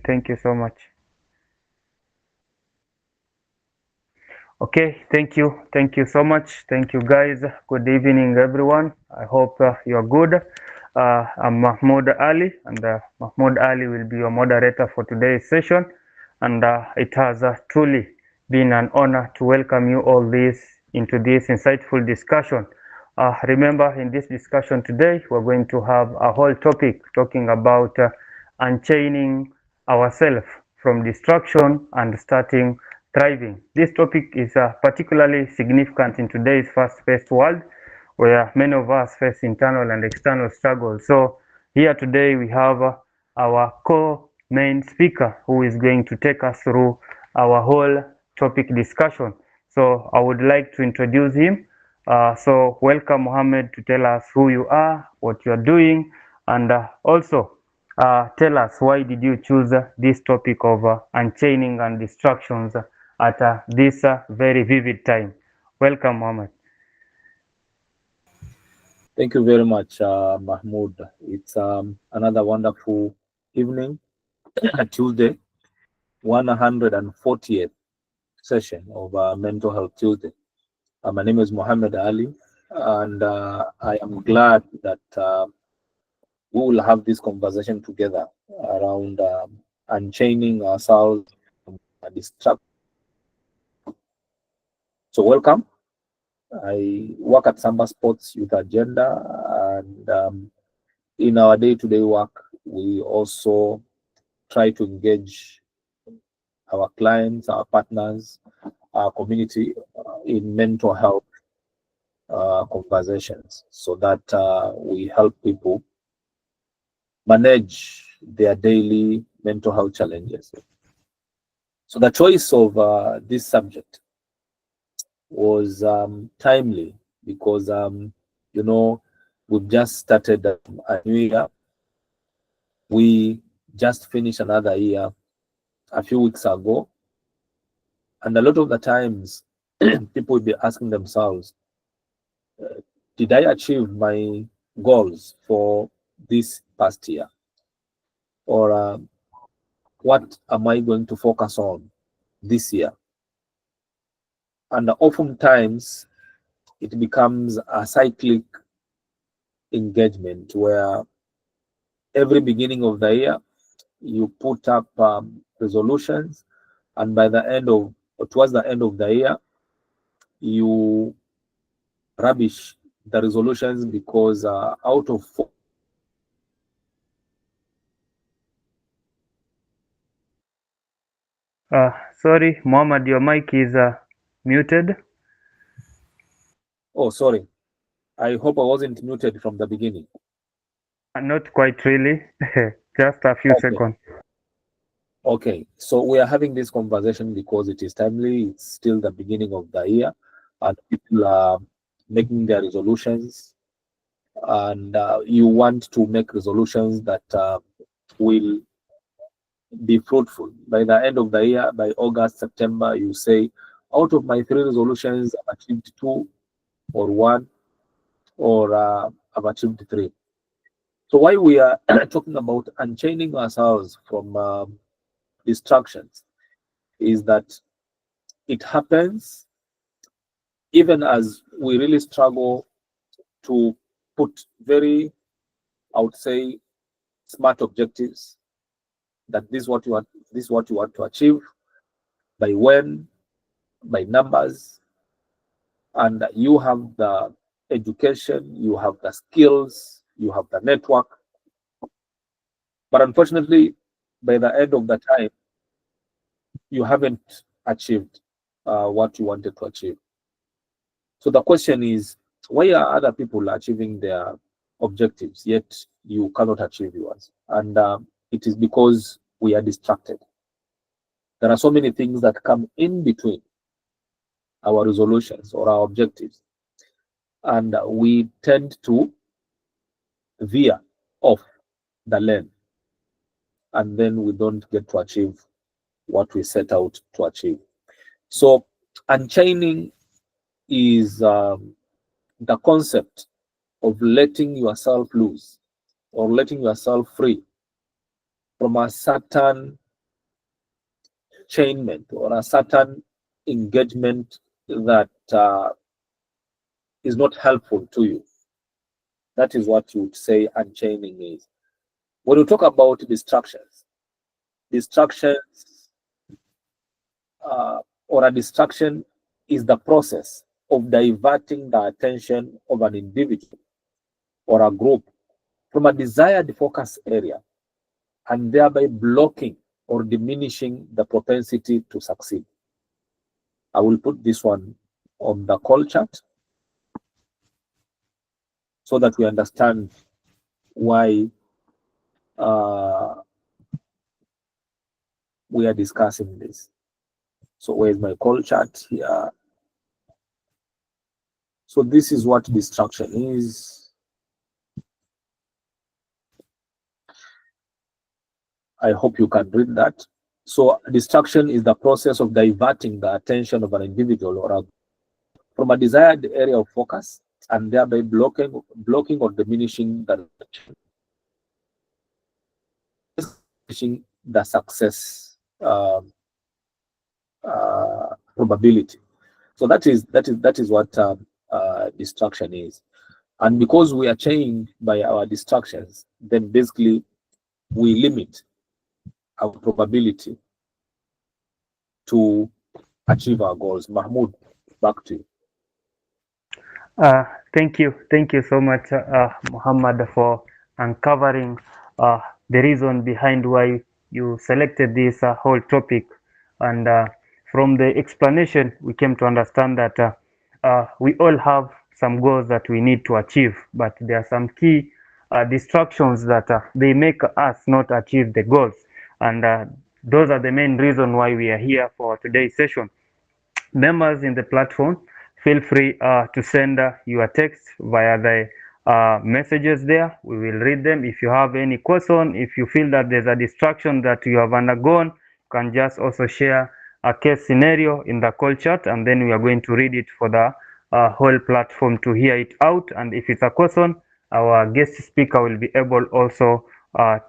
Thank you so much. Okay, thank you. Thank you so much. Thank you, guys. Good evening, everyone. I hope you're good. I'm Mahmoud Ali, and Mahmoud Ali will be your moderator for today's session. And it has truly been an honor to welcome you all into this insightful discussion. Remember, in this discussion today, we're going to have a whole topic talking about unchaining ourselves from distraction and starting thriving. This topic is particularly significant in today's fast-paced world where many of us face internal and external struggles. So here today we have our co-main speaker who is going to take us through our whole topic discussion. So I would like to introduce him. So welcome, Mohammed, to tell us who you are, what you are doing, and also tell us why did you choose this topic of unchaining and distractions at this very vivid time. Welcome, Mohammed. Thank you very much, Mahmoud. It's another wonderful evening, Tuesday, 140th session of Mental Health Tuesday. My name is Mohammed Ali, and I am glad that we will have this conversation together around unchaining ourselves from distraction. So welcome. I work at Samba Sports Youth Agenda, and in our day-to-day work, we also try to engage our clients, our partners, our community in mental health conversations so that we help people manage their daily mental health challenges. So the choice of this subject was timely because, you know, we've just started a new year. We just finished another year a few weeks ago. And a lot of the times, people will be asking themselves, did I achieve my goals for this past year? Or what am I going to focus on this year? And oftentimes, it becomes a cyclic engagement where every beginning of the year, you put up resolutions, and by the end of, or towards the end of the year, you rubbish the resolutions because out of Sorry, Mohammed, your mic is muted. Oh, sorry. I hope I wasn't muted from the beginning. Not quite really, just a few seconds. Okay, so we are having this conversation because it is timely. It's still the beginning of the year, and people are making their resolutions, and you want to make resolutions that will be fruitful. By the end of the year, by August, September, you say, out of my 3 resolutions, I've achieved 2 or 1, or I've achieved 3. So why we are talking about unchaining ourselves from distractions is that it happens even as we really struggle to put very, I would say, smart objectives that this is what you want to achieve, by when, by numbers, and you have the education, you have the skills, you have the network. But unfortunately, by the end of the time, you haven't achieved what you wanted to achieve. So the question is, why are other people achieving their objectives, yet you cannot achieve yours? And it is because we are distracted. There are so many things that come in between our resolutions or our objectives, and we tend to veer off the lane, and then we don't get to achieve what we set out to achieve. So unchaining is the concept of letting yourself loose or letting yourself free from a certain enchainment or a certain engagement that is not helpful to you. That is what you would say unchaining is. When you talk about distractions or a distraction is the process of diverting the attention of an individual or a group from a desired focus area and thereby blocking or diminishing the propensity to succeed. I will put this one on the call chat so that we understand why uh, we are discussing this. So where's my call chat here? So this is what distraction is. I hope you can read that. So distraction is the process of diverting the attention of an individual or from a desired area of focus and thereby blocking or diminishing the success probability. So that is what distraction is. And because we are chained by our distractions, then basically we limit our probability to achieve our goals. Mahmoud, back to you. Uh, thank you so much, Muhammad, for uncovering uh, the reason behind why you selected this whole topic. And from the explanation, we came to understand that we all have some goals that we need to achieve, but there are some key distractions that they make us not achieve the goals. And those are the main reason why we are here for today's session. Members in the platform, feel free to send your text via the messages there. We will read them. If you have any question, if you feel that there's a distraction that you have undergone, you can just also share a case scenario in the call chat, and then we are going to read it for the whole platform to hear it out. And if it's a question, our guest speaker will be able also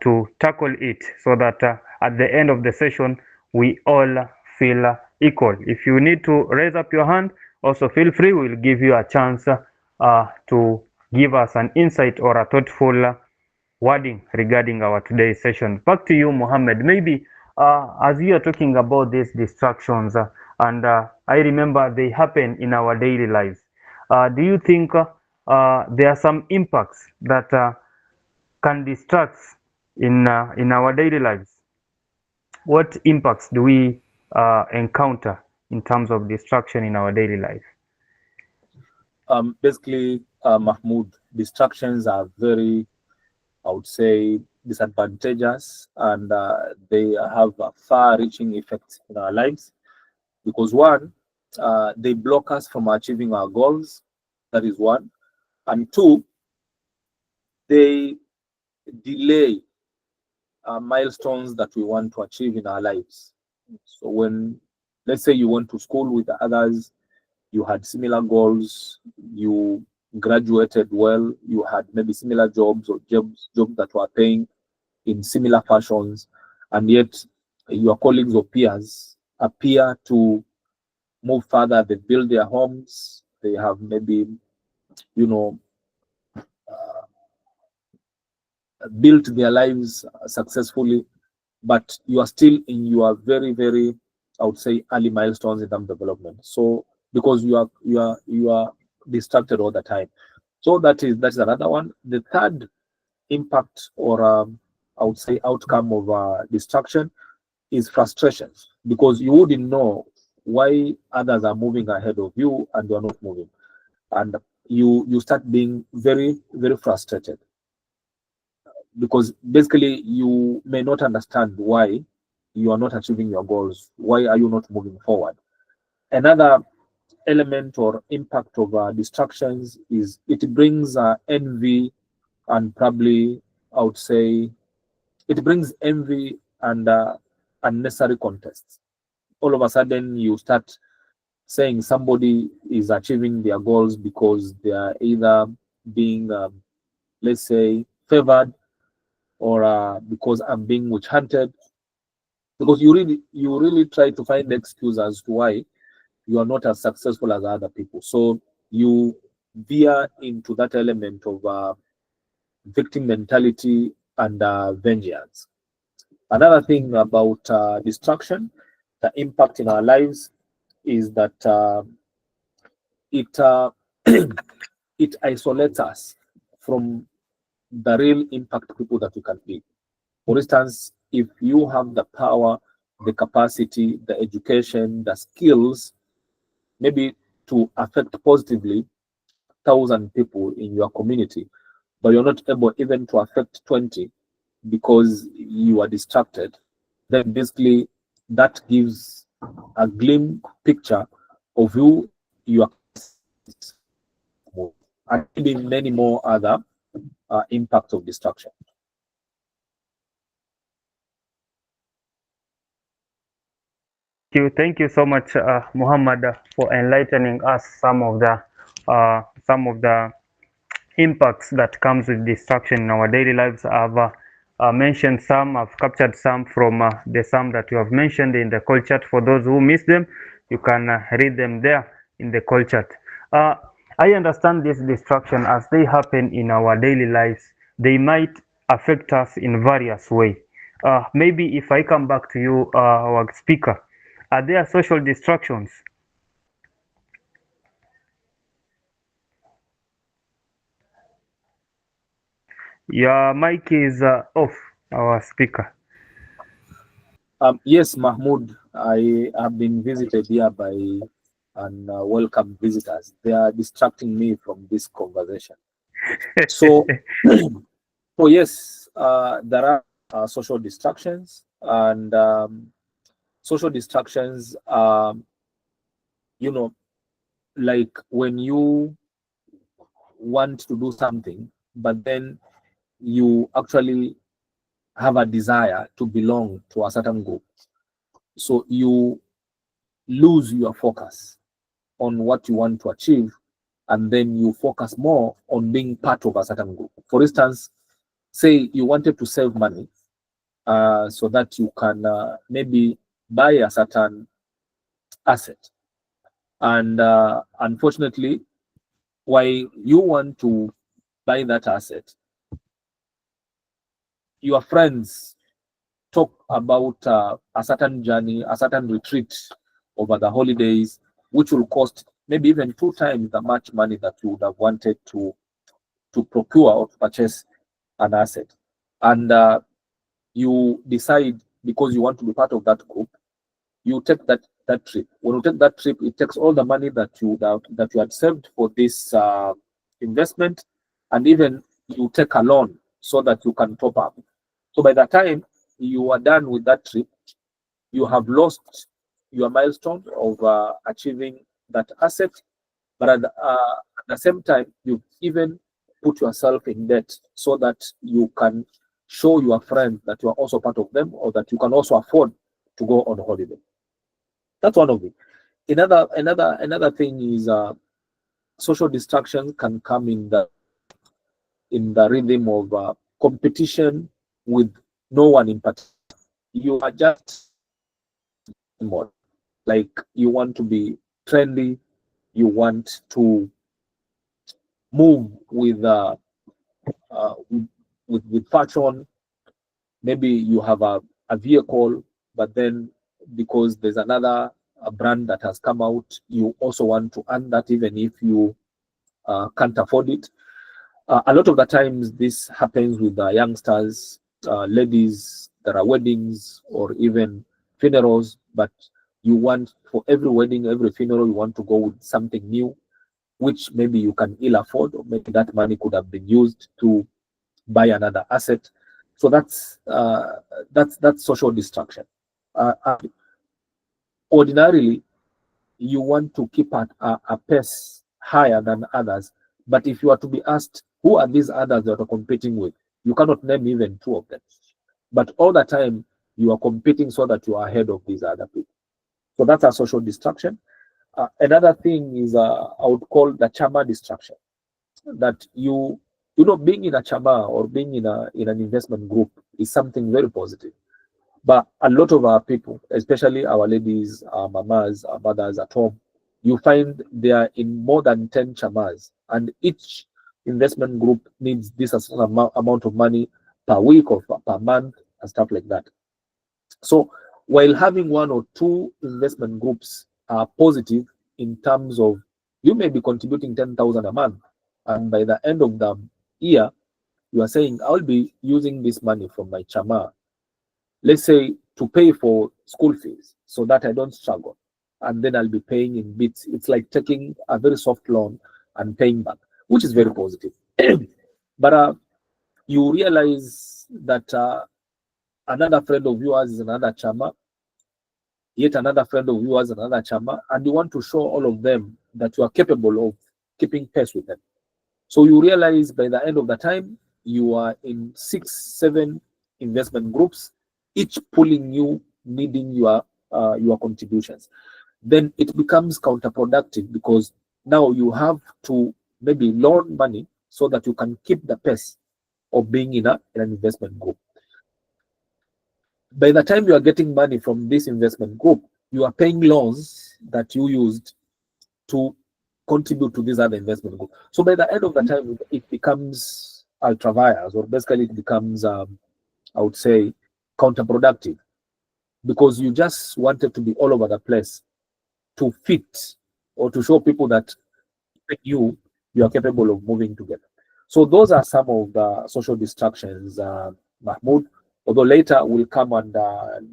to tackle it, so that at the end of the session we all feel equal. If you need to raise up your hand, also feel free. We'll give you a chance to give us an insight or a thoughtful wording regarding our today's session. Back to you, Mohammed. Maybe as we are talking about these distractions, and I remember they happen in our daily lives. Do you think there are some impacts that can distract in our daily lives? What impacts do we encounter in terms of distraction in our daily life? Basically, Mahmoud, distractions are very, I would say, disadvantageous, and they have far-reaching effects in our lives because one, they block us from achieving our goals. That is one, and two, they delay milestones that we want to achieve in our lives. So when, let's say, you went to school with others, you had similar goals, you graduated well, you had maybe similar jobs or jobs that were paying in similar fashions, and yet your colleagues or peers appear to move further. They build their homes, they have maybe, you know, built their lives successfully, but you are still in your very, very, I would say, early milestones in terms of development. So because you are distracted all the time. So that is another one. The third impact or I would say outcome of distraction is frustration, because you wouldn't know why others are moving ahead of you and you are not moving, and you start being very, very frustrated because basically you may not understand why you are not achieving your goals. Why are you not moving forward? Another element or impact of distractions is it brings envy, and probably I would say it brings envy and unnecessary contests. All of a sudden, you start saying somebody is achieving their goals because they are either being, let's say, favored, or because I'm being witch hunted, because you really try to find excuse as to why you are not as successful as other people. So you veer into that element of victim mentality and vengeance. Another thing about distraction, the impact in our lives is that it it isolates us from the real impact people that we can be. For instance, if you have the power, the capacity, the education, the skills, maybe to affect positively 1,000 people in your community, but you're not able even to affect 20 because you are distracted, then basically that gives a glimpse picture of who you are, and maybe many more other impacts of distraction. Thank you so much, Muhammad, for enlightening us some of the impacts that comes with distraction in our daily lives. I've mentioned some, I've captured some from the some that you have mentioned in the call chat. For those who missed them, you can read them there in the call chat. Uh, I understand this distraction as they happen in our daily lives. They might affect us in various ways. Maybe if I come back to you, our speaker, are there social distractions? Your mic is off, our speaker. Yes, Mahmoud, I have been visited here by and welcome visitors. They are distracting me from this conversation. So, so yes, there are social distractions, and social distractions, you know, like when you want to do something, but then you actually have a desire to belong to a certain group. So you lose your focus on what you want to achieve, and then you focus more on being part of a certain group. For instance, say you wanted to save money so that you can maybe buy a certain asset. And unfortunately, while you want to buy that asset, your friends talk about a certain journey, a certain retreat over the holidays, which will cost maybe even 2 times the much money that you would have wanted to procure or to purchase an asset. And you decide, because you want to be part of that group, you take that trip. When you take that trip, it takes all the money that you had saved for this investment, and even you take a loan so that you can top up. So by the time you are done with that trip, you have lost your milestone of achieving that asset, but at the same time, you even put yourself in debt so that you can show your friends that you are also part of them, or that you can also afford to go on holiday. That's one of it. Another thing is social distractions can come in the rhythm of competition with no one in particular. You are just more like you want to be trendy, you want to move uh, with fashion. Maybe you have a vehicle, but then because there's another brand that has come out, you also want to earn that even if you can't afford it. A lot of the times, this happens with the youngsters, ladies. There are weddings or even funerals, but you want, for every wedding, every funeral, you want to go with something new, which maybe you can ill afford, or maybe that money could have been used to buy another asset. So that's social distraction. Ordinarily, you want to keep at a pace higher than others. But if you are to be asked, who are these others that are competing with? You cannot name even two of them. But all the time, you are competing so that you are ahead of these other people. So that's a social distraction. Another thing is, I would call the chama distraction. That being in a chama or being in an investment group is something very positive. But a lot of our people, especially our ladies, our mamas, our mothers at home, you find they are in more than 10 chamas, and each investment group needs this amount of money per week or per month and stuff like that. So while having one or two investment groups are positive in terms of you may be contributing 10,000 a month, and by the end of the year, you are saying, I'll be using this money from my chama, let's say, to pay for school fees so that I don't struggle. And then I'll be paying in bits. It's like taking a very soft loan and paying back, which is very positive. But you realize that another friend of yours is another chama, yet another friend of yours another chama, and you want to show all of them that you are capable of keeping pace with them. So you realize by the end of the time, you are in 6, 7 investment groups, each pulling you, needing your contributions. Then it becomes counterproductive because now you have to maybe loan money so that you can keep the pace of being in an investment group. By the time you are getting money from this investment group, you are paying loans that you used to contribute to this other investment group. So by the end of the time, it becomes ultra vires, or basically it becomes, I would say, counterproductive, because you just wanted to be all over the place to fit or to show people that you are capable of moving together. So those are some of the social distractions, Mahmoud. Although later we'll come and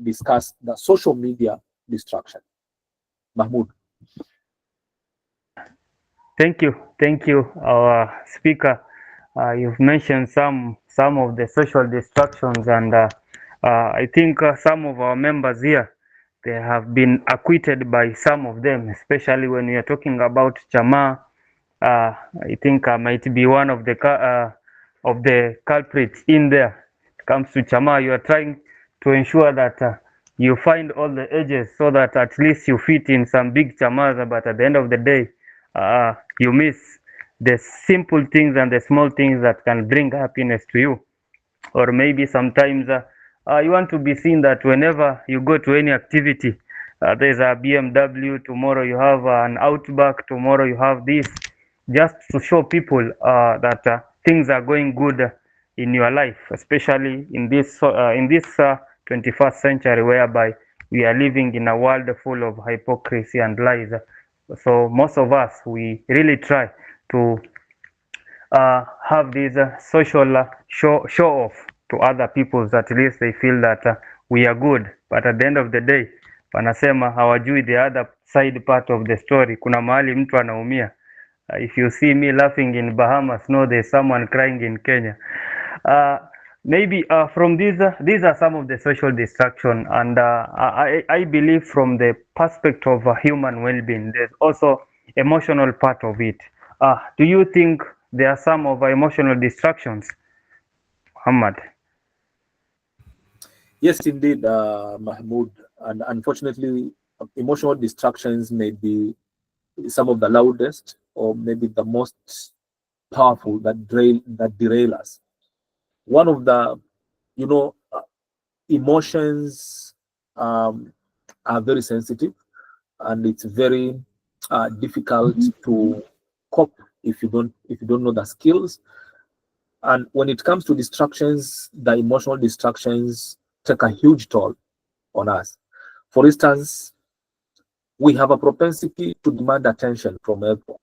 discuss the social media distraction. Mahmoud. Thank you, our speaker. You've mentioned some of the social distractions, and I think some of our members here, they have been acquitted by some of them, especially when we are talking about Chama. I think I might be one of the culprits in there. It comes to Chama, you are trying to ensure that you find all the edges so that at least you fit in some big chamas, but at the end of the day, you miss the simple things and the small things that can bring happiness to you. Or maybe sometimes you want to be seen that whenever you go to any activity, there's a BMW, tomorrow you have an Outback, tomorrow you have this, just to show people that things are going good in your life, especially in this 21st century, whereby we are living in a world full of hypocrisy and lies. So most of us, we really try to have this social show off to other people, that at least they feel that we are good, but at the end of the day wanasema hawajui the other side part of the story. Kuna mahali mtu anaumia. If you see me laughing in Bahamas, know there's someone crying in Kenya. uh, Maybe from these are some of the social distraction, and I believe from the perspective of human well-being, there's also emotional part of it. Do you think there are some of emotional distractions, Muhammad? Yes, indeed, Mahmoud. And unfortunately, emotional distractions may be some of the loudest or maybe the most powerful that derail us. One of the, you know, emotions are very sensitive, and it's very difficult to cope if you don't know the skills. And when it comes to distractions, the emotional distractions take a huge toll on us. For instance, we have a propensity to demand attention from everyone.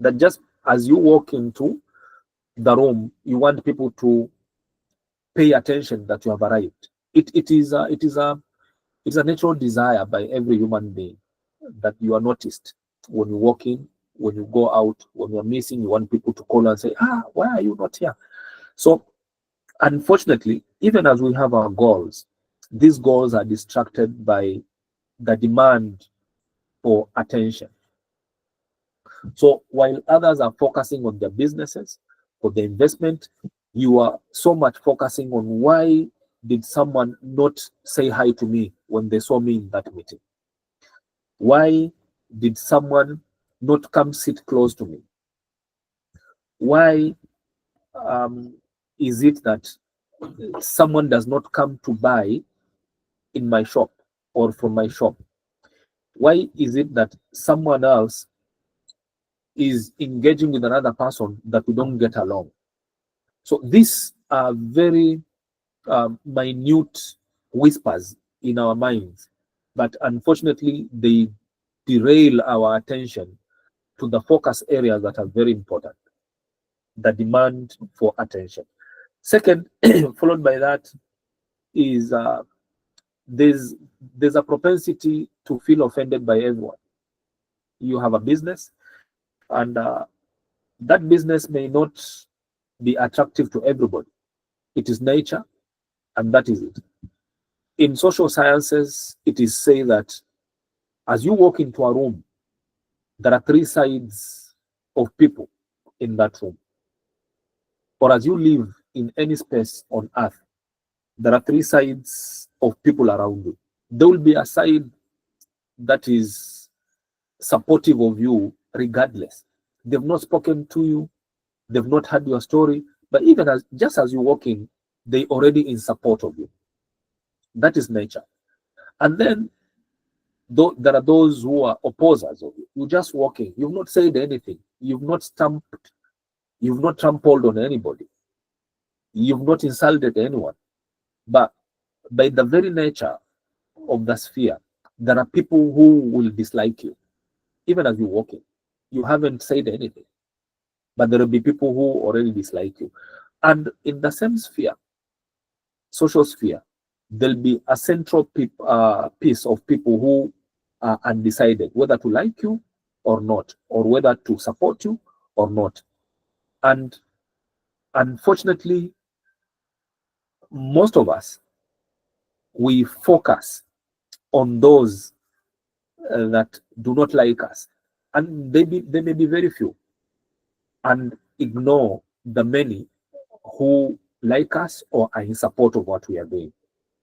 That just as you walk into the room, you want people to pay attention that you have arrived. It is a natural desire by every human being that you are noticed when you walk in, when you go out, when you are missing. You want people to call and say, why are you not here? So unfortunately, even as we have our goals, these goals are distracted by the demand for attention. So while others are focusing on their businesses or the investment, you are so much focusing on why did someone not say hi to me when they saw me in that meeting? Why did someone not come sit close to me? Why is it that someone does not come to buy in my shop or from my shop? Why is it that someone else is engaging with another person that we don't get along? So these are very minute whispers in our minds, but unfortunately, they derail our attention to the focus areas that are very important, the demand for attention. Second, followed by that is there's there's a propensity to feel offended by everyone. You have a business, and that business may not be attractive to everybody. It is nature, and that is it. In social sciences, it is said that as you walk into a room, there are three sides of people in that room. Or as you live in any space on earth, there are three sides of people around you. There will be a side that is supportive of you regardless. They've not spoken to you, they've not heard your story, but even as just as you walk in, they already in support of you. That is nature. And then there are those who are opposers of you. You're just walking, you've not said anything, you've not stamped, you've not trampled on anybody, you've not insulted anyone. But by the very nature of the sphere, there are people who will dislike you, even as you're walking. You haven't said anything, but there will be people who already dislike you. And in the same sphere, social sphere, there'll be a central piece of people who are undecided whether to like you or not, or whether to support you or not. And unfortunately, most of us, we focus on those that do not like us, and they may be very few, and ignore the many who like us or are in support of what we are doing.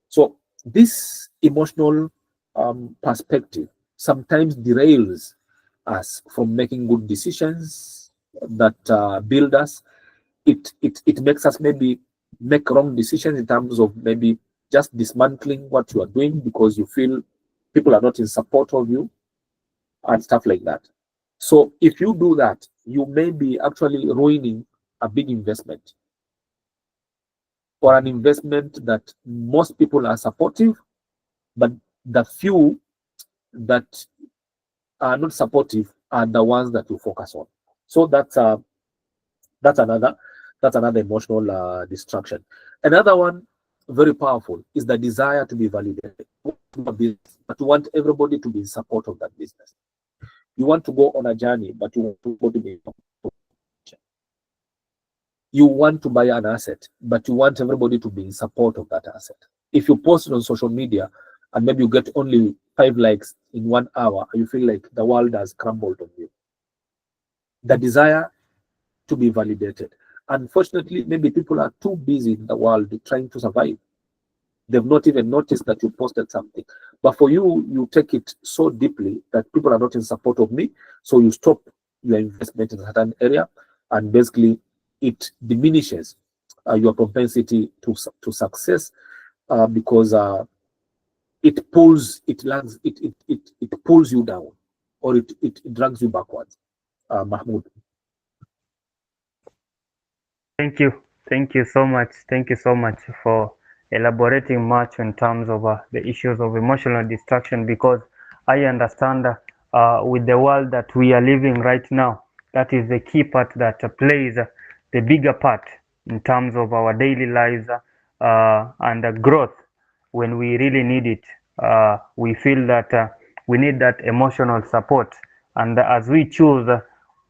So this emotional perspective sometimes derails us from making good decisions that build us. It makes us maybe make wrong decisions in terms of maybe just dismantling what you are doing because you feel people are not in support of you and stuff like that. So if you do that, you may be actually ruining a big investment, or an investment that most people are supportive, but the few that are not supportive are the ones that you focus on. So that's another that's another emotional distraction. Another one, very powerful, is the desire to be validated. But you want everybody to be in support of that business. You want to go on a journey, but you want people to be in support. You want to buy an asset, but you want everybody to be in support of that asset. If you post it on social media and maybe you get only 5 likes in 1 hour, you feel like the world has crumbled on you. The desire to be validated. Unfortunately, maybe people are too busy in the world trying to survive. They've not even noticed that you posted something. But for you, you take it so deeply that people are not in support of me. So you stop your investment in a certain area, and basically it diminishes your propensity to success because it pulls you down, or it drags you backwards. Mahmoud. Thank you so much. Thank you so much for elaborating much in terms of the issues of emotional distraction, because I understand with the world that we are living right now, that is the key part that plays the bigger part in terms of our daily lives and growth when we really need it. We feel that we need that emotional support, and as we choose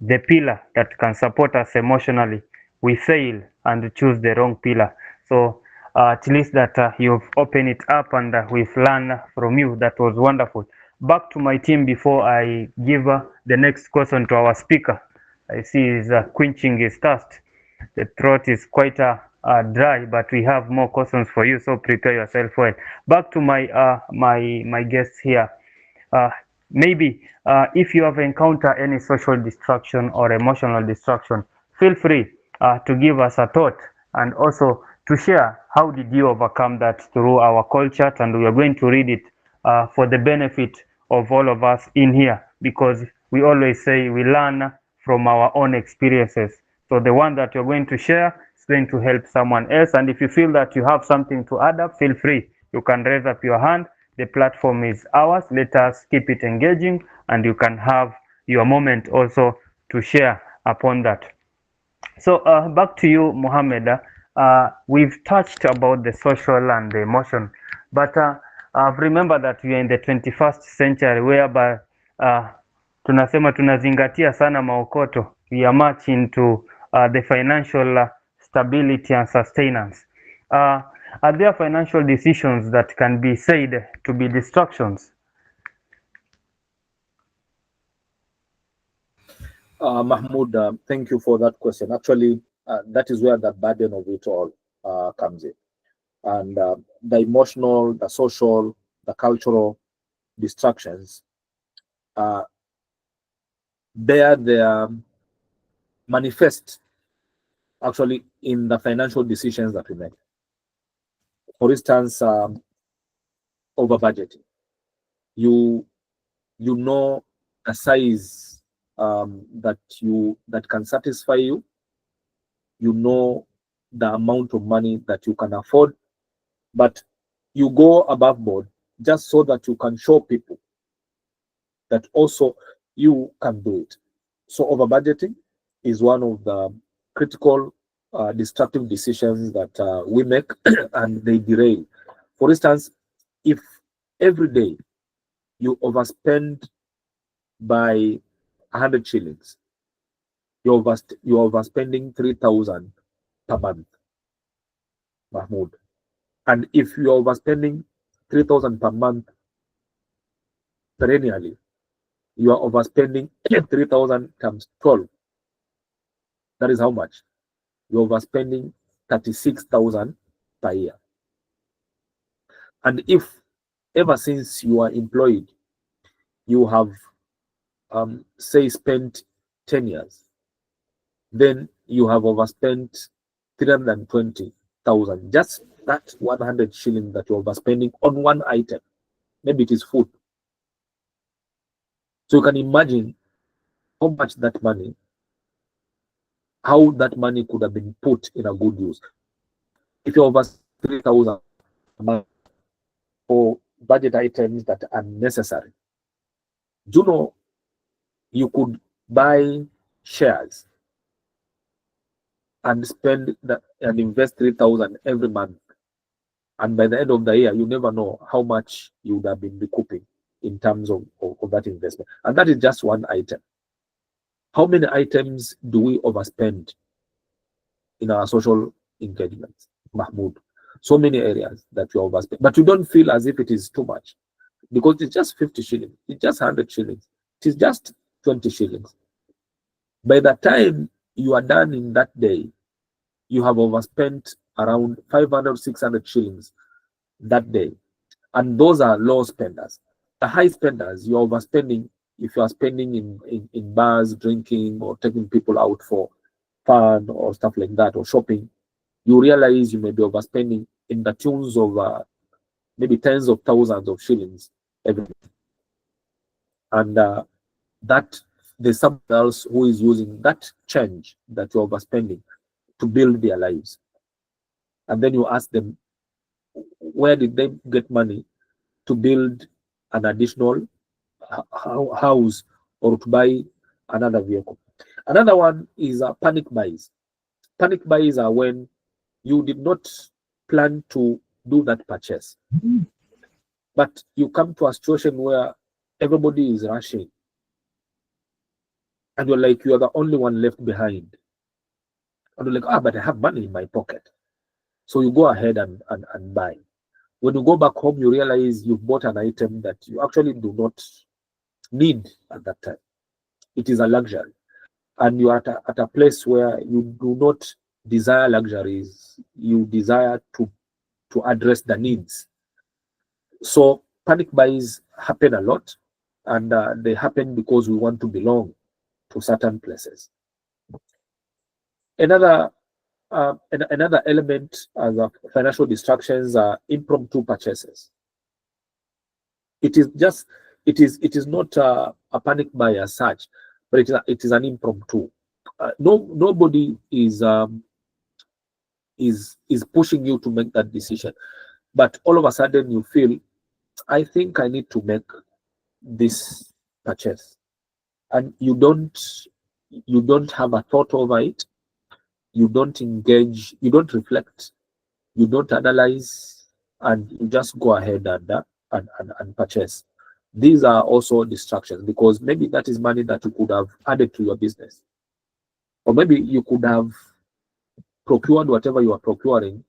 the pillar that can support us emotionally, we fail and choose the wrong pillar. So at least that you've opened it up and we've learned from you. That was wonderful. Back to my team before I give the next question to our speaker. I see he's quenching his thirst. The throat is quite dry, but we have more questions for you, so prepare yourself well. Back to my guests here. Uh, Maybe if you have encountered any social distraction or emotional distraction, feel free to give us a thought and also to share how did you overcome that through our culture, and we are going to read it for the benefit of all of us in here, because we always say we learn from our own experiences. So the one that you're going to share is going to help someone else, and if you feel that you have something to add up, feel free. You can raise up your hand. The platform is ours. Let us keep it engaging, and you can have your moment also to share upon that. So back to you, Mohammed. We've touched about the social and the emotion, but remember that we are in the 21st century whereby uh, tunasema tunazingatia sana maokoto. We are much into the financial stability and sustenance. Are there financial decisions that can be said to be distractions? Mahmoud, thank you for that question. Actually, that is where the burden of it all comes in. And the emotional, the social, the cultural distractions bear their manifest actually in the financial decisions that we make. For instance, over budgeting. You know a size that can satisfy you. You know the amount of money that you can afford, but you go above board just so that you can show people that also you can do it. So over budgeting is one of the critical destructive decisions that we make and they derail. For instance, if every day you overspend by 100 shillings, you're overspending 3,000 per month, Mahmoud. And if you're overspending 3,000 per month perennially, you are overspending 3,000 times 12. That is how much? You're overspending 36,000 per year. And if ever since you are employed, you have, say, spent 10 years, then you have overspent 320,000. Just that 100 shilling that you're overspending on one item. Maybe it is food. So you can imagine how much that money, how that money could have been put in a good use. If you over 3,000 for budget items that are necessary, do you know you could buy shares and spend and invest 3,000 every month, and by the end of the year, you never know how much you would have been recouping in terms of that investment. And that is just one item. How many items do we overspend in our social engagements, Mahmoud? So many areas that you overspend, but you don't feel as if it is too much because it's just 50 shillings, it's just 100 shillings, it is just 20 shillings. By the time you are done in that day, you have overspent around 500, 600 shillings that day. And those are low spenders. The high spenders, you're overspending if you are spending in bars, drinking, or taking people out for fun or stuff like that, or shopping. You realize you may be overspending in the tunes of maybe tens of thousands of shillings every day. And that there's someone else who is using that change that you're overspending to build their lives. And then you ask them, where did they get money to build an additional house or to buy another vehicle? Another one is panic buys. Panic buys are when you did not plan to do that purchase, but you come to a situation where everybody is rushing and you're like, you are the only one left behind. And you're like, but I have money in my pocket. So you go ahead and buy. When you go back home, you realize you've bought an item that you actually do not need at that time. It is a luxury. And you are at a place where you do not desire luxuries. You desire to address the needs. So panic buys happen a lot. And they happen because we want to belong to certain places. Another Another element as a financial distractions are impromptu purchases. It is just it is not a panic buy as such, but it is an impromptu. No, nobody is pushing you to make that decision, but all of a sudden you feel, I think I need to make this purchase, and you don't have a thought over it. You don't engage. You don't reflect. You don't analyze, and you just go ahead and purchase. These are also distractions, because maybe that is money that you could have added to your business, or maybe you could have procured whatever you are procuring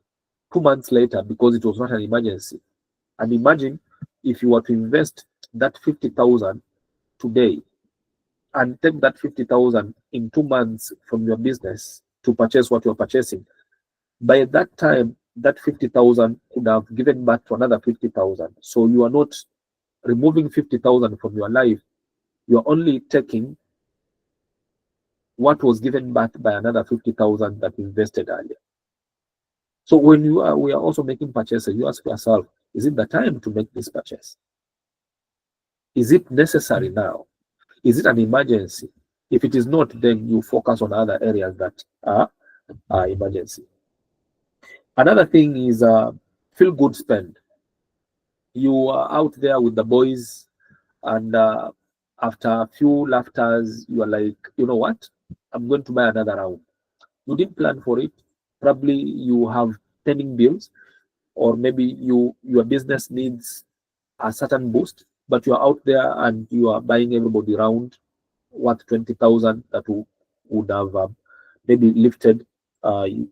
2 months later because it was not an emergency. And imagine if you were to invest that 50,000 today and take that 50,000 in 2 months from your business to purchase what you're purchasing. By that time, that 50,000 could have given back to another 50,000. So you are not removing 50,000 from your life. You are only taking what was given back by another 50,000 that you invested earlier. So when we are also making purchases, you ask yourself, is it the time to make this purchase? Is it necessary now? Is it an emergency? If it is not, then you focus on other areas that are emergency. Another thing is feel good spend. You are out there with the boys, and after a few laughters, you are like, you know what? I'm going to buy another round. You didn't plan for it. Probably you have pending bills, or maybe your business needs a certain boost, but you are out there and you are buying everybody round worth 20,000 that would have maybe lifted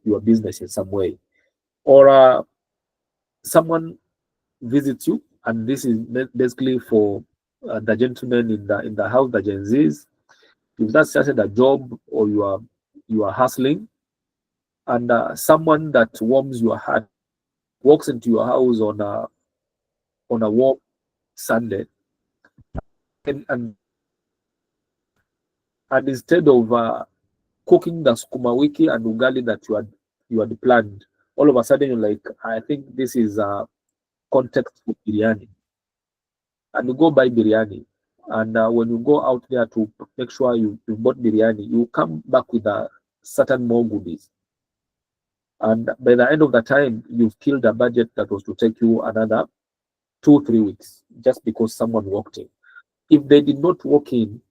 your business in some way. Or someone visits you, and this is basically for the gentlemen in the house, the Gen Zs. You've just started a job, or you are hustling, and someone that warms your heart walks into your house on a warm Sunday, and instead of cooking the sukuma wiki and ugali that you had planned, all of a sudden you're like, I think this is context for biryani, and you go buy biryani. And when you go out there to make sure you bought biryani, you come back with a certain more goodies. And by the end of the time, you've killed a budget that was to take you another 2 3 weeks, just because someone walked in. If they did not walk in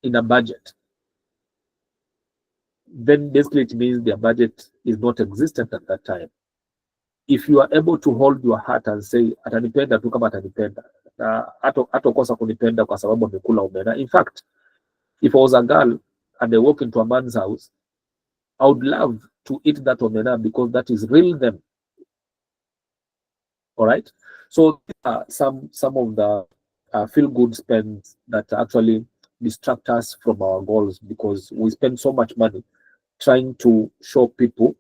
a budget, then basically it means their budget is not existent at that time. If you are able to hold your heart and say, atanipenda tu kama atanipenda, na hatokosa kunipenda kwa sababu amekula omena. In fact, if I was a girl and I walk into a man's house, I would love to eat that omena, because that is real them. All right. So some of the feel good spends that actually distract us from our goals, because we spend so much money trying to show people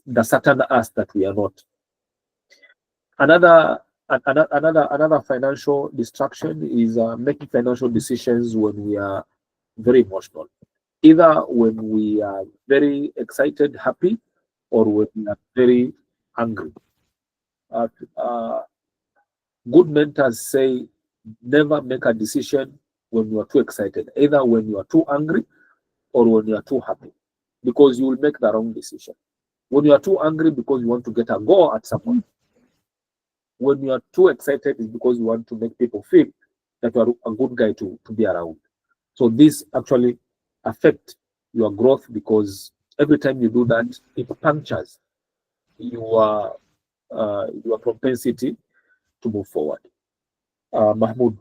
the certain us that we are not. Another financial distraction is making financial decisions when we are very emotional, either when we are very excited, happy, or when we are very angry. Uh, uh, Good mentors say never make a decision when you are too excited, either when you are too angry or when you are too happy, because you will make the wrong decision. When you are too angry because you want to get a go at someone, when you are too excited is because you want to make people feel that you are a good guy to be around. So this actually affect your growth, because every time you do that, it punctures your propensity to move forward. Mahmoud.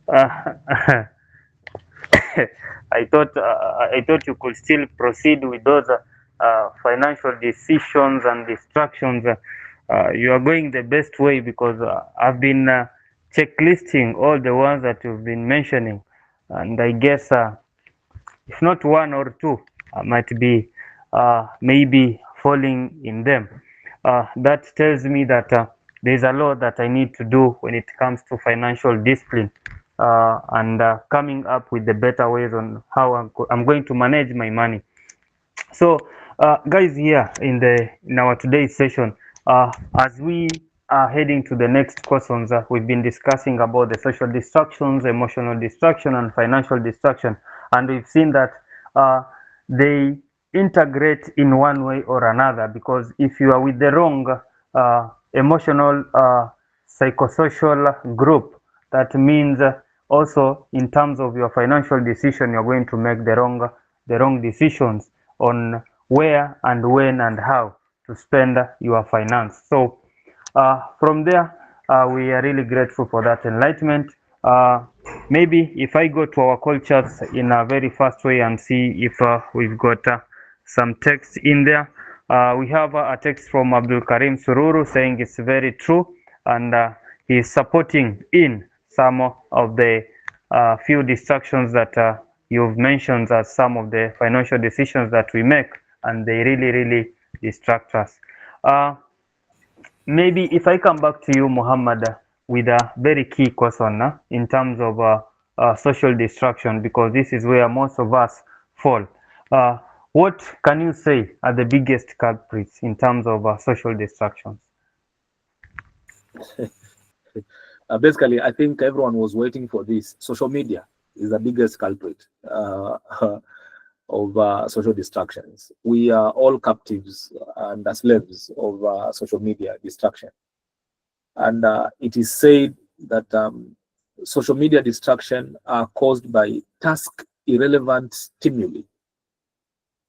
Uh, I thought you could still proceed with those financial decisions and distractions. You are going the best way, because I've been checklisting all the ones that you've been mentioning, and I guess if not one or two, I might be maybe falling in them. That tells me that there's a lot that I need to do when it comes to financial discipline. and coming up with the better ways on how I'm going to manage my money. So, guys, here in our today's session, as we are heading to the next questions, we've been discussing about the social distractions, emotional distraction, and financial distraction, and we've seen that they integrate in one way or another. Because if you are with the wrong emotional psychosocial group, that means also in terms of your financial decision, you're going to make the wrong decisions on where and when and how to spend your finance. So from there, we are really grateful for that enlightenment. Maybe if I go to our cultures in a very fast way and see if we've got some text in there. We have a text from Abdul Karim Sururu saying it's very true, and he's supporting in some of the few distractions that you've mentioned as some of the financial decisions that we make, and they really, really distract us. Uh, Maybe if I come back to you, Muhammad, with a very key question in terms of social distraction, because this is where most of us fall. Uh, what can you say are the biggest culprits in terms of social distractions? Basically, I think everyone was waiting for this. Social media is the biggest culprit of social distractions. We are all captives and slaves of social media distraction. And it is said that social media distraction are caused by task irrelevant stimuli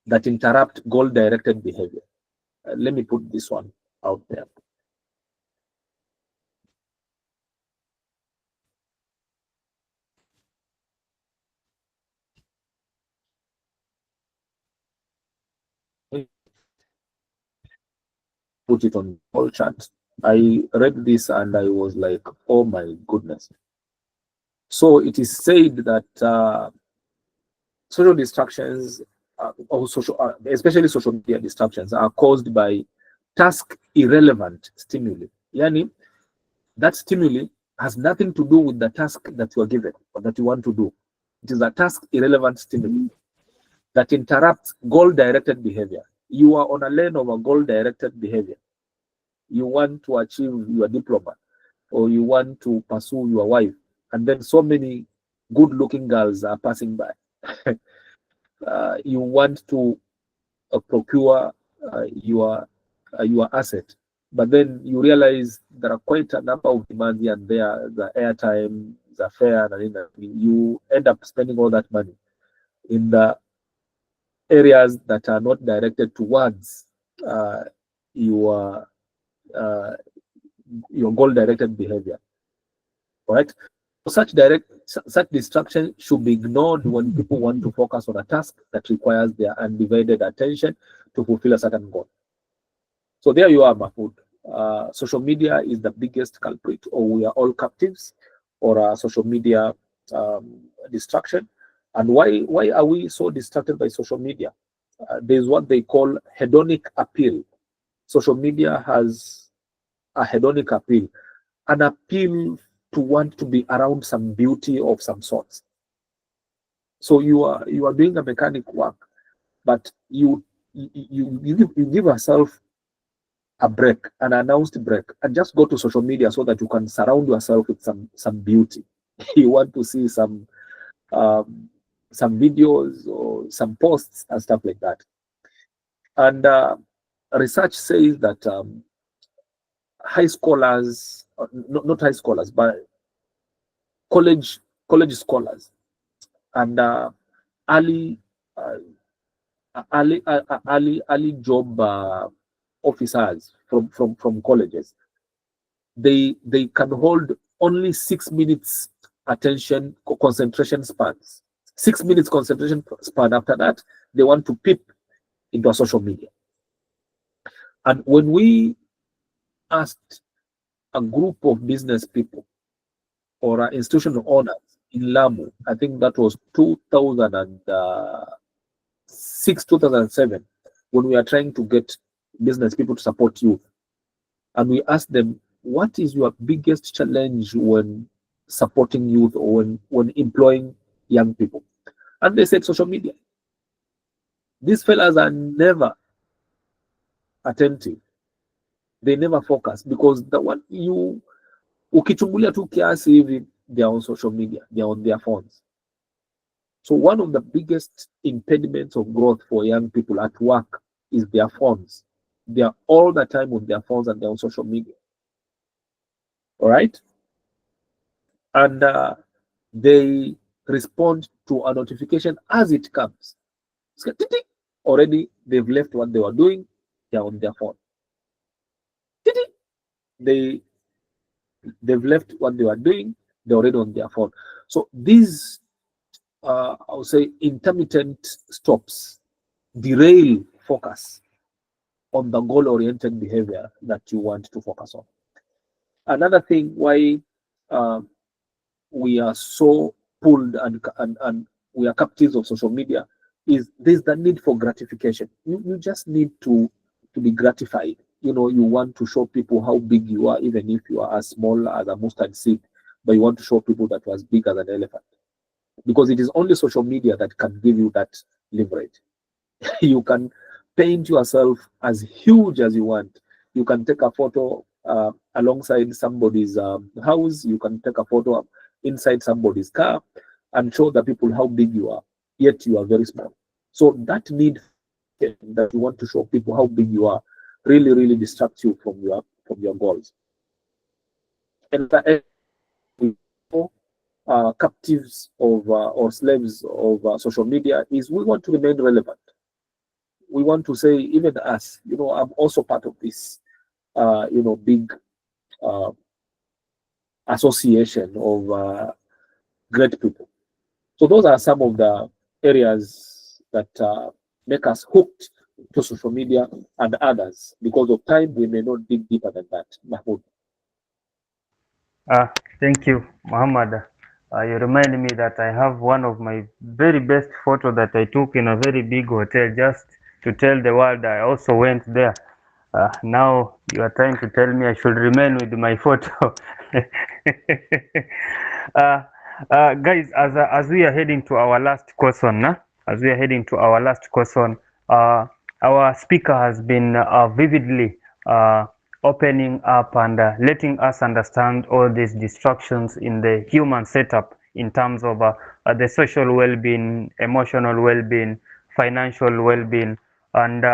that interrupt goal directed behavior. Let me put this one out there. Put it on all chat. I read this and I was like, oh my goodness. So it is said that social distractions, or social, especially social media distractions, are caused by task irrelevant stimuli. Yani, that stimuli has nothing to do with the task that you are given or that you want to do. It is a task irrelevant stimuli that interrupts goal directed behavior. You are on a lane of a goal directed behavior. You want to achieve your diploma or you want to pursue your wife, and then so many good looking girls are passing by. You want to procure your asset, but then you realize there are quite a number of demands here and there, the airtime, the fare, and you end up spending all that money in the areas that are not directed towards uh, your uh, your goal directed behavior. All right. Such distraction should be ignored when people want to focus on a task that requires their undivided attention to fulfill a certain goal. So there you are, Mahmoud. Social media is the biggest culprit, or we are all captives, or social media distraction. And why are we so distracted by social media? There's what they call hedonic appeal. Social media has a hedonic appeal, an appeal to want to be around some beauty of some sorts. So you are doing a mechanic work, but you give yourself a break, an announced break, and just go to social media so that you can surround yourself with some beauty. You want to see some videos or some posts and stuff like that. And research says that high scholars, not high scholars, but college scholars and early uh, early job officers from colleges, they can hold only 6 minutes attention concentration spans. 6 minutes concentration span. After that, they want to peep into a social media. And when we asked a group of business people or institutional owners in Lamu, I think that was 2006, 2007, when we are trying to get business people to support youth. And we asked them, what is your biggest challenge when supporting youth or when employing young people. And they said social media. These fellas are never attentive. They never focus because the one you ukichungulia tu kiasi hivi, they are on social media, they are on their phones. So one of the biggest impediments of growth for young people at work is their phones. They are all the time on their phones and they're on social media. All right. And they respond to a notification as it comes. Already they've left what they were doing, they're on their phone. They they've left what they were doing, they're already on their phone. So these I would say intermittent stops derail focus on the goal-oriented behavior that you want to focus on. Another thing why we are so pulled and we are captives of social media is there's the need for gratification. You just need to be gratified. You know, you want to show people how big you are, even if you are as small as a mustard seed, but you want to show people that you're as big as an elephant. Because it is only social media that can give you that leverage. You can paint yourself as huge as you want. You can take a photo alongside somebody's house. You can take a photo inside somebody's car and show the people how big you are, yet you are very small. So that need that you want to show people how big you are really distracts you from your goals. And we captives of or slaves of social media is we want to remain relevant. We want to say, even us, I'm also part of this, big uh, association of great people. So those are some of the areas that make us hooked to social media and others. Because of time, we may not dig deeper than that. Mahmoud. Thank you, Muhammad. You remind me that I have one of my very best photo that I took in a very big hotel just to tell the world I also went there. Now you are trying to tell me I should remain with my photo. uh, Guys, as we are heading to our last question, as we are heading to our last question, our speaker has been vividly opening up and letting us understand all these distractions in the human setup in terms of the social well-being, emotional well-being, financial well-being, and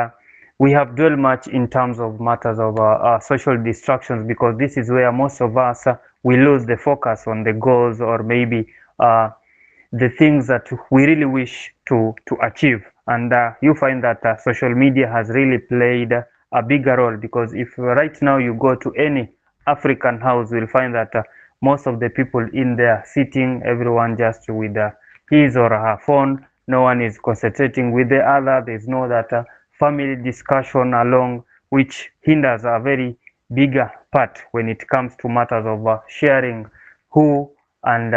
we have dwelled much in terms of matters of social distractions because this is where most of us we lose the focus on the goals or maybe the things that we really wish to achieve. And you find that social media has really played a bigger role because if right now you go to any African house, you'll find that most of the people in there sitting, everyone just with his or her phone. No one is concentrating with the other. There's no that family discussion along, which hinders a very bigger part when it comes to matters of sharing who and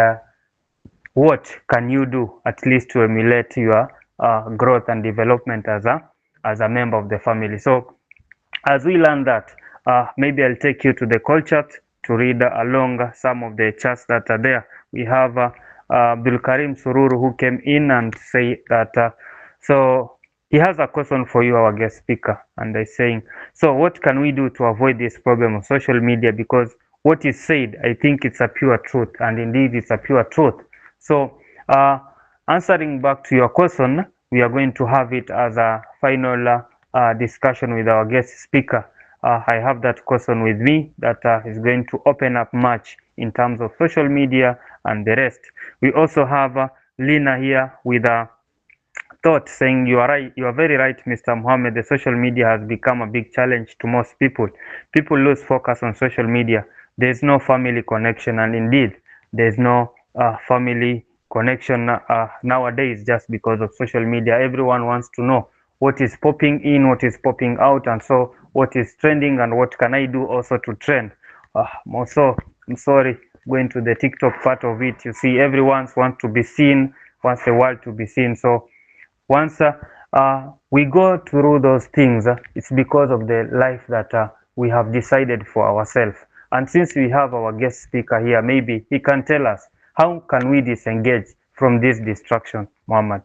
what can you do at least to emulate your growth and development as a member of the family. So as we learn that, maybe I'll take you to the call chat to read along some of the chats that are there. We have Abdul Karim Sururu who came in and say that so he has a question for you, our guest speaker, and they're saying, so what can we do to avoid this problem of social media? Because what is said, I think it's a pure truth, and indeed it's a pure truth. So answering back to your question, we are going to have it as a final discussion with our guest speaker. I have that question with me that is going to open up much in terms of social media and the rest. We also have Lina here with a thought saying you are right, you are very right, Mr. Mohammed. The social media has become a big challenge to most people. People lose focus on social media. There's no family connection, and indeed there's no family connection nowadays just because of social media. Everyone wants to know what is popping in, what is popping out, and so what is trending and what can I do also to trend. Also, I'm sorry, going to the TikTok part of it, you see everyone wants to be seen, wants the world to be seen. So once we go through those things, it's because of the life that we have decided for ourselves. And since we have our guest speaker here, maybe he can tell us how can we disengage from this distraction, Muhammad.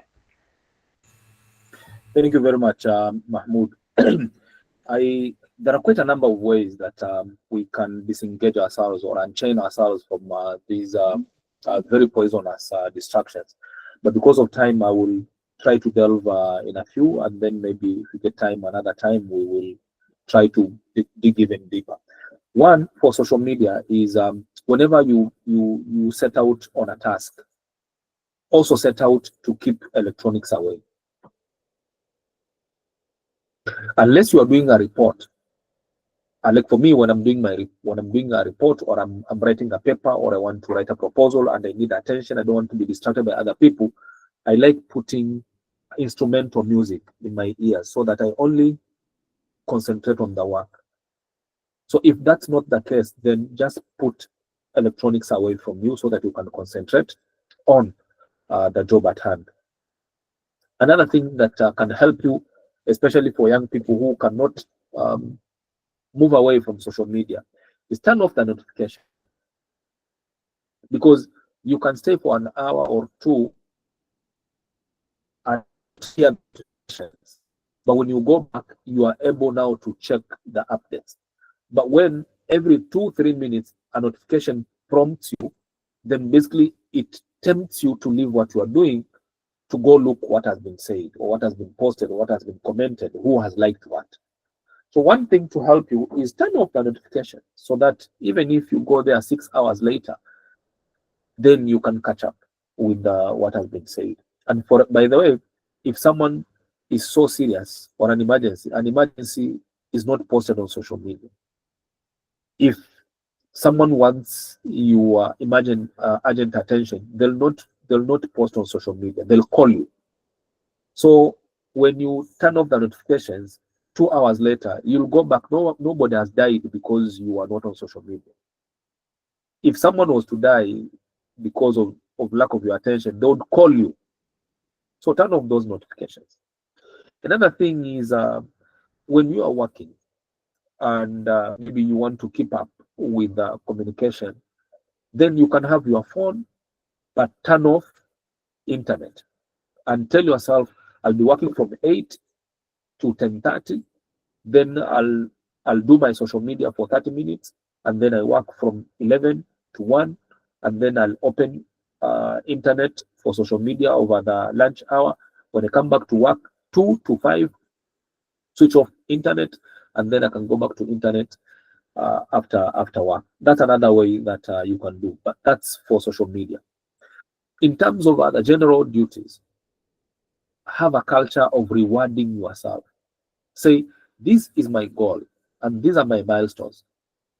Thank you very much, Mahmoud. There are quite a number of ways that we can disengage ourselves or unchain ourselves from these very poisonous distractions. But because of time, I will try to delve in a few, and then maybe if we get time another time, we will try to dig even deeper. One for social media is whenever you set out on a task, also set out to keep electronics away. Unless you are doing a report, like for me, when I'm doing a report, or I'm writing a paper, or I want to write a proposal and I need attention, I don't want to be distracted by other people, I like putting instrumental music in my ears so that I only concentrate on the work. So if that's not the case, then just put electronics away from you so that you can concentrate on the job at hand. Another thing that can help you, especially for young people who cannot move away from social media, is turn off the notification. Because you can stay for an hour or two and hear notifications, but when you go back, you are able now to check the updates. But when every 2-3 minutes a notification prompts you, then basically it tempts you to leave what you are doing to go look what has been said, or what has been posted, or what has been commented, who has liked what. So one thing to help you is turn off the notification so that even if you go there 6 hours later, then you can catch up with what has been said. And by the way, if someone is so serious or an emergency is not posted on social media. If someone wants your urgent attention, they'll not post on social media. They'll call you. So when you turn off the notifications, 2 hours later, you'll go back. Nobody has died because you are not on social media. If someone was to die because of lack of your attention, they would call you. So turn off those notifications. Another thing is when you are working and maybe you want to keep up with communication, then you can have your phone, but turn off internet and tell yourself, I'll be working from 8 to 10:30. Then I'll do my social media for 30 minutes, and then I work from 11 to 1, and then I'll open internet for social media over the lunch hour. When I come back to work, 2 to 5, switch off internet, and then I can go back to internet after work. That's another way that you can do, but that's for social media. In terms of other general duties, have a culture of rewarding yourself. Say, this is my goal, and these are my milestones.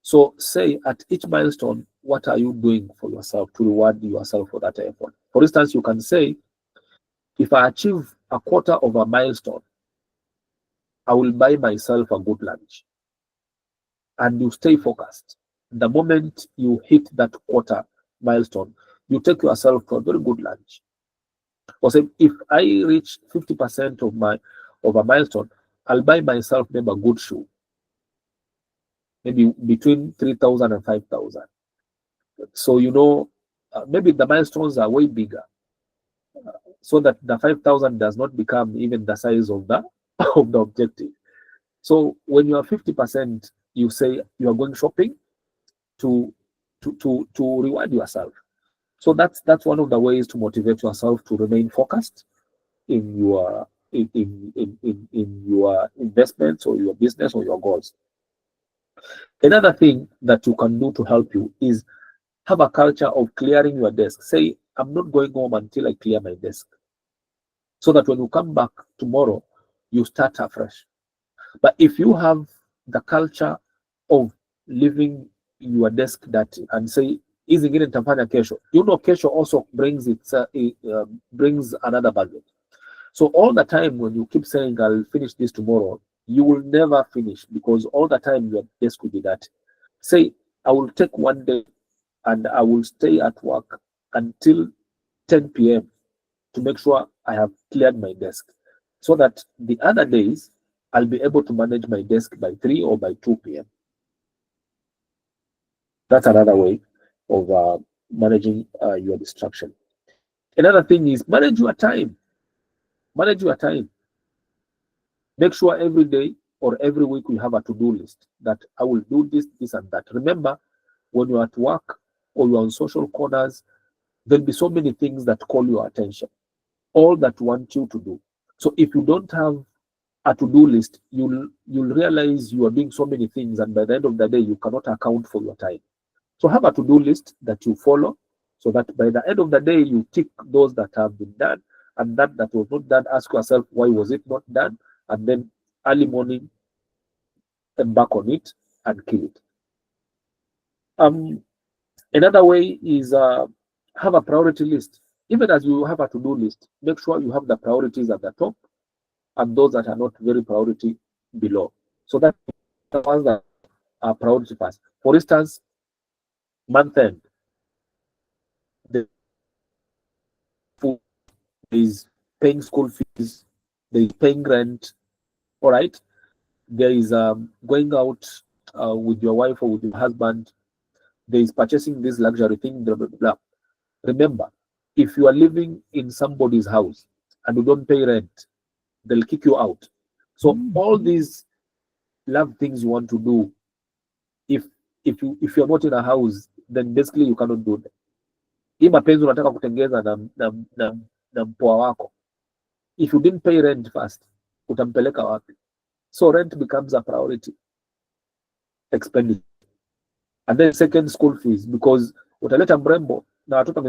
So say at each milestone, what are you doing for yourself to reward yourself for that effort? For instance, you can say, if I achieve a quarter of a milestone, I will buy myself a good lunch. And you stay focused. The moment you hit that quarter milestone, you take yourself to a very good lunch. Or say, if I reach 50% of a milestone, I'll buy myself maybe a good shoe, maybe between 3,000 and 5,000. So maybe the milestones are way bigger, so that the 5,000 does not become even the size of the of the objective. So when you are 50%, you say you are going shopping to reward yourself. So that's one of the ways to motivate yourself to remain focused in your in your investments or your business or your goals. Another thing that you can do to help you is have a culture of clearing your desk. Say, I'm not going home until I clear my desk, so that when you come back tomorrow, you start afresh. But if you have the culture of leaving your desk dirty and say, hizi zingine nitafanya kesho, kesho also brings another baggage. So all the time when you keep saying, I'll finish this tomorrow, you will never finish, because all the time your desk will be dirty. Say, I will take one day and I will stay at work until 10 p.m. to make sure I have cleared my desk, so that the other days I'll be able to manage my desk by 3 or by 2 p.m. That's another way of managing your distraction. Another thing is manage your time. Manage your time. Make sure every day or every week you have a to-do list that I will do this, this, and that. Remember, when you're at work or you're on social corners, there'll be so many things that call your attention, all that want you to do. So if you don't have a to-do list, you'll realize you are doing so many things, and by the end of the day, you cannot account for your time. So have a to-do list that you follow, so that by the end of the day, you tick those that have been done, and that was not done. Ask yourself, why was it not done? And then early morning, embark on it and kill it. Another way is have a priority list. Even as you have a to-do list, make sure you have the priorities at the top and those that are not very priority below. So that the ones that are priority first. For instance, month end, there is paying school fees, there is paying rent, all right? There is going out with your wife or with your husband, there is purchasing this luxury thing, blah, blah, blah. Remember, if you are living in somebody's house and you don't pay rent, they'll kick you out. So all these love things you want to do, if you're not in a house, then basically you cannot do them. Hii mapenzi unataka kutengeza na mpoa wako, if you didn't pay rent first, utampeleka wapi? So rent becomes a priority expenditure. And then second, school fees, because utaleta mrembo na watoto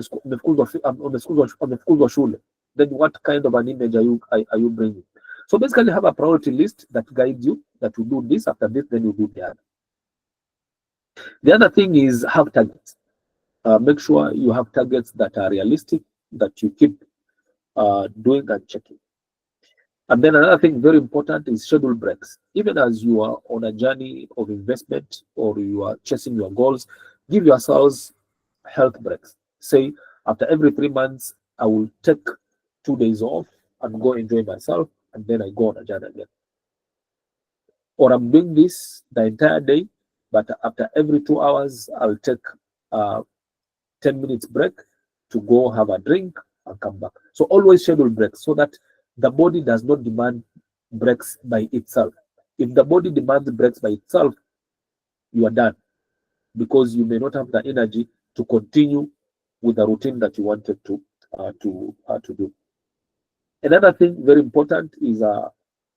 wamefukuzwa shule, then what kind of an image are you bringing? So basically have a priority list that guides you, that you do this, after this, then you do the other. The other thing is have targets. Make sure you have targets that are realistic, that you keep doing and checking. And then another thing very important is schedule breaks. Even as you are on a journey of investment or you are chasing your goals, give yourselves health breaks. Say, after every 3 months, I will take 2 days off and go enjoy myself, and then I go on a journey again. Or I'm doing this the entire day, but after every 2 hours, I'll take 10 minutes break to go have a drink and come back. So always schedule breaks so that the body does not demand breaks by itself. If the body demands breaks by itself, you are done, because you may not have the energy to continue with the routine that you wanted to do. Another thing very important is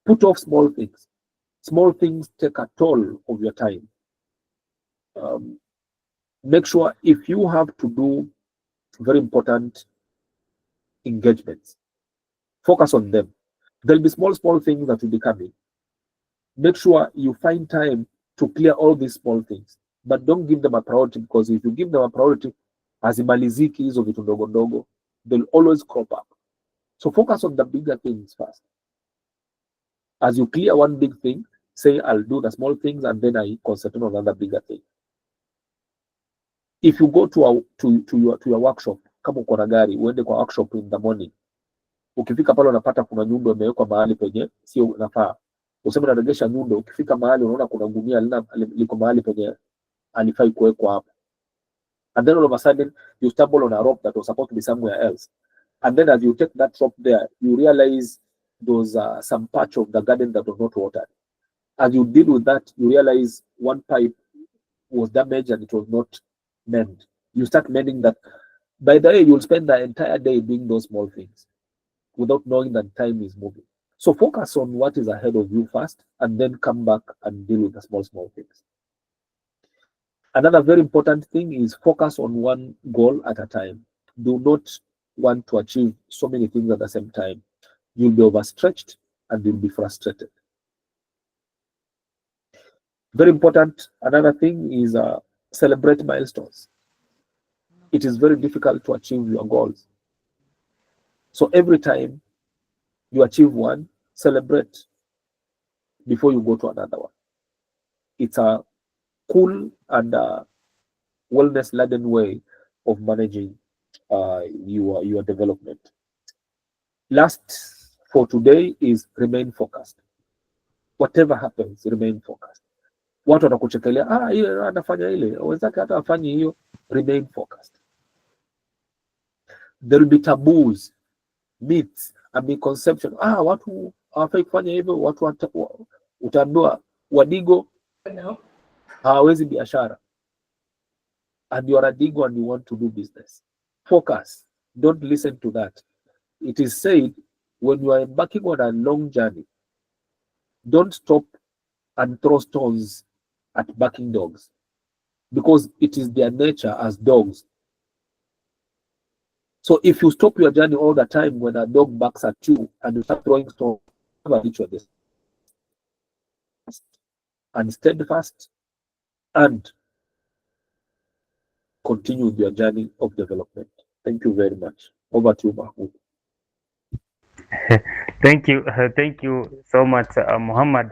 put off small things. Small things take a toll of your time. Make sure if you have to do very important engagements, focus on them. There'll be small things that will be coming. Make sure you find time to clear all these small things, but don't give them a priority, because if you give them a priority, hazimaliziki hizo vitu ndogo ndogo, they'll always crop up. So focus on the bigger things first. As you clear one big thing, say I'll do the small things and then I concentrate on another bigger thing. If you go to your workshop, kama uko na gari, uende kwa workshop in the morning, ukifika pale unapata kuna nyundo imewekwa mahali penye sio nafaa, useme unaregesha nyundo, ukifika mahali unaona kuna gunia liko mahali penye alifai kuwekwa hapo, and then all of a sudden you stumble on a rope that was supposed to be somewhere else, and then as you take that rope there, you realize there was some patch of the garden that was not watered. As you deal with that, you realize one pipe was damaged and it was not mended. You start mending that. By the way, you'll spend the entire day doing those small things without knowing that time is moving. So focus on what is ahead of you first, and then come back and deal with the small things. Another very important thing is focus on one goal at a time. Do not want to achieve so many things at the same time. You'll be overstretched and you'll be frustrated. Very important. Another thing is celebrate milestones. It is very difficult to achieve your goals. So every time you achieve one, celebrate before you go to another one. It's a cool and wellness-laden way of managing your development. Last for today is remain focused. Whatever happens, remain focused. watu watakuchekelea, ile anafanya ile, wenzake hata afanye hiyo. Remain focused. There will be taboos, myths and misconceptions. Watu hawafai kufanya hivyo, watu utaambiwa wadigo hawawezi biashara, and you are a digo and you want to do business. Focus. Don't listen to that. It is said, when you are embarking on a long journey, don't stop and throw stones at barking dogs, because it is their nature as dogs. So if you stop your journey all the time when a dog barks at you and you start throwing stones, never reach your destination. And steadfast and continue with your journey of development. Thank you very much. Over to you, Mahmoud. Thank you so much, Muhammad.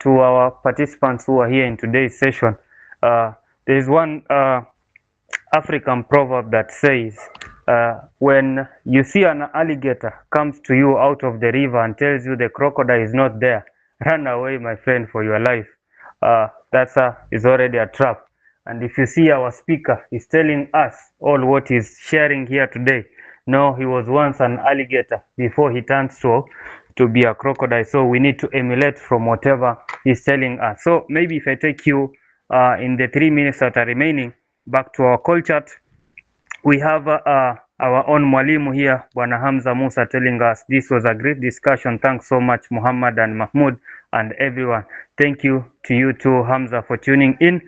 To our participants who are here in today's session, there is one African proverb that says, when you see an alligator comes to you out of the river and tells you the crocodile is not there, run away, my friend, for your life. That's is already a trap. And if you see our speaker is telling us all what he's sharing here today, no, he was once an alligator before he turns to be a crocodile. So we need to emulate from whatever he's telling us. So maybe if I take you in the 3 minutes that are remaining back to our call chat, we have our own mwalimu here, Bwana Hamza Musa, telling us this was a great discussion. Thanks so much, Muhammad and Mahmoud and everyone. Thank you to you too, Hamza, for tuning in.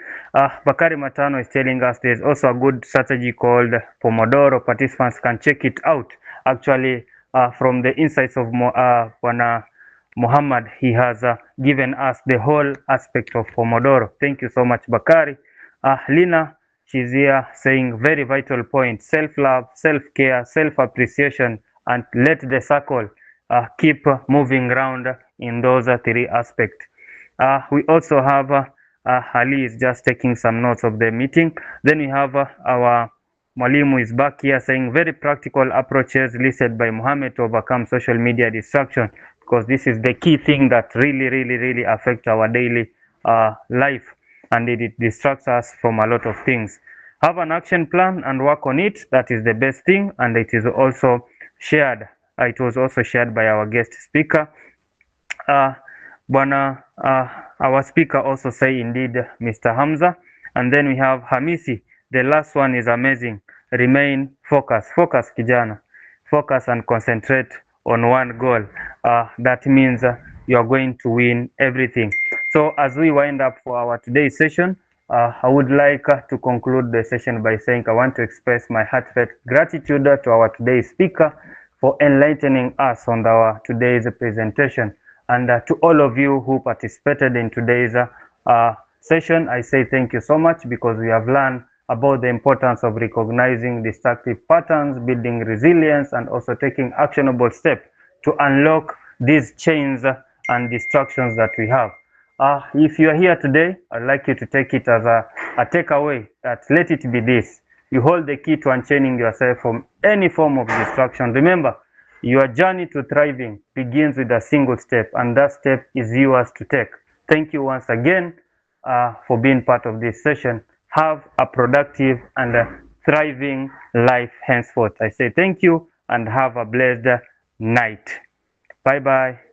Bakari Matano is telling us there's also a good strategy called Pomodoro. Participants can check it out. Actually, from the insights of Bwana Muhammad, he has given us the whole aspect of Pomodoro. Thank you so much, Bakari. Lina, she's here saying very vital point: self-love, self-care, self-appreciation, and let the circle keep moving round in those three aspects. We also have Ali is just taking some notes of the meeting. Then we have our Mwalimu is back here saying very practical approaches listed by Mohammed to overcome social media distraction, because this is the key thing that really affect our daily life, and it distracts us from a lot of things. Have an action plan and work on it. That is the best thing, and it is also shared. It was also shared by our guest speaker. Bwana, our speaker also say indeed, Mr. Hamza. And then we have Hamisi. The last one is amazing. Remain focused. Focus, kijana. Focus and concentrate on one goal. That means you are going to win everything. So as we wind up for our today's session, I would like to conclude the session by saying I want to express my heartfelt gratitude to our today's speaker for enlightening us on our today's presentation. And to all of you who participated in today's session, I say thank you so much, because we have learned about the importance of recognizing destructive patterns, building resilience, and also taking actionable steps to unlock these chains and distractions that we have. If you are here today, I'd like you to take it as a takeaway that let it be this: you hold the key to unchaining yourself from any form of distraction. Remember, your journey to thriving begins with a single step, and that step is yours to take. Thank you once again for being part of this session. Have a productive and a thriving life henceforth. I say thank you and have a blessed night. Bye bye.